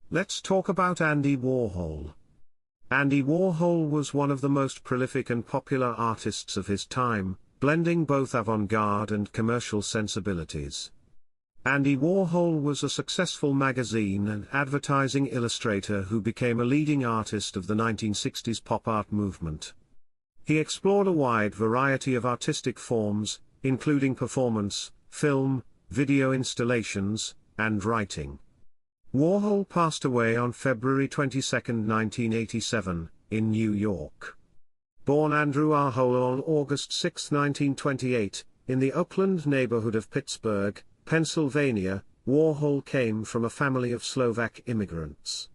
Let's talk about Andy Warhol. Andy Warhol was one of the most prolific and popular artists of his time, blending both avant-garde and commercial sensibilities. Andy Warhol was a successful magazine and advertising illustrator who became a leading artist of the 1960s pop art movement. He explored a wide variety of artistic forms, including performance, film, video installations, and writing. Warhol passed away on February 22, 1987, in New York. Born Andrew Warhol on August 6, 1928, in the Oakland neighborhood of Pittsburgh, Pennsylvania, Warhol came from a family of Slovak immigrants.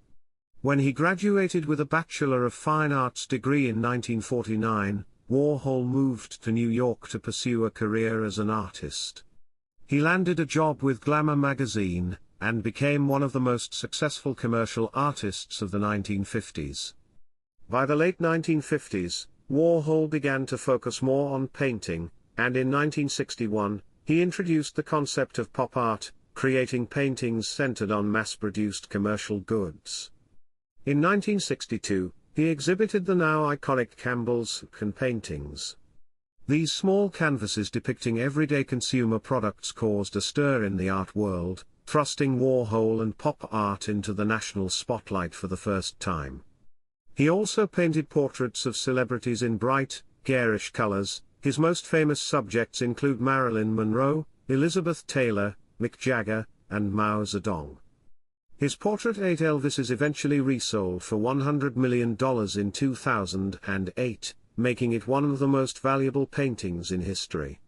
When he graduated with a Bachelor of Fine Arts degree in 1949, Warhol moved to New York to pursue a career as an artist. He landed a job with Glamour magazine, and became one of the most successful commercial artists of the 1950s. By the late 1950s, Warhol began to focus more on painting, and in 1961, he introduced the concept of pop art, creating paintings centered on mass-produced commercial goods. In 1962, he exhibited the now iconic Campbell's paintings. These small canvases depicting everyday consumer products caused a stir in the art world, thrusting Warhol and pop art into the national spotlight for the first time. He also painted portraits of celebrities in bright, garish colors. His most famous subjects include Marilyn Monroe, Elizabeth Taylor, Mick Jagger, and Mao Zedong. His portrait 8 Elvises eventually resold for $100 million in 2008, making it one of the most valuable paintings in history.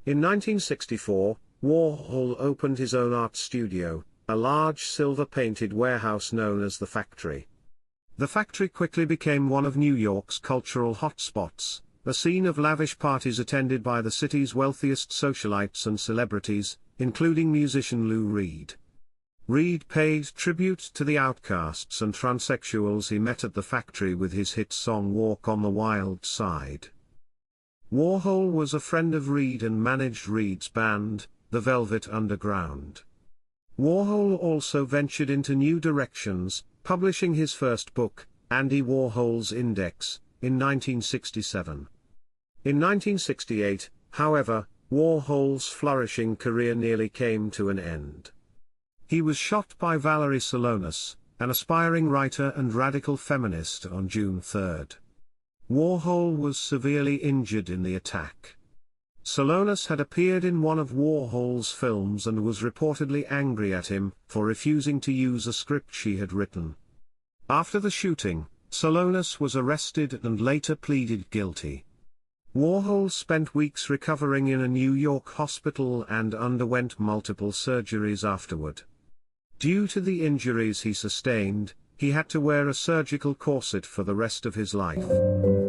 In 1964, Warhol opened his own art studio, a large silver-painted warehouse known as The Factory. The Factory quickly became one of New York's cultural hotspots, a scene of lavish parties attended by the city's wealthiest socialites and celebrities, including musician Lou Reed. Reed paid tribute to the outcasts and transsexuals he met at the Factory with his hit song Walk on the Wild Side. Warhol was a friend of Reed and managed Reed's band, The Velvet Underground. Warhol also ventured into new directions, publishing his first book, Andy Warhol's Index, in 1967. In 1968, however, Warhol's flourishing career nearly came to an end. He was shot by Valerie Solanas, an aspiring writer and radical feminist, on June 3. Warhol was severely injured in the attack. Solanas had appeared in one of Warhol's films and was reportedly angry at him for refusing to use a script she had written. After the shooting, Solanas was arrested and later pleaded guilty. Warhol spent weeks recovering in a New York hospital and underwent multiple surgeries afterward. Due to the injuries he sustained, he had to wear a surgical corset for the rest of his life.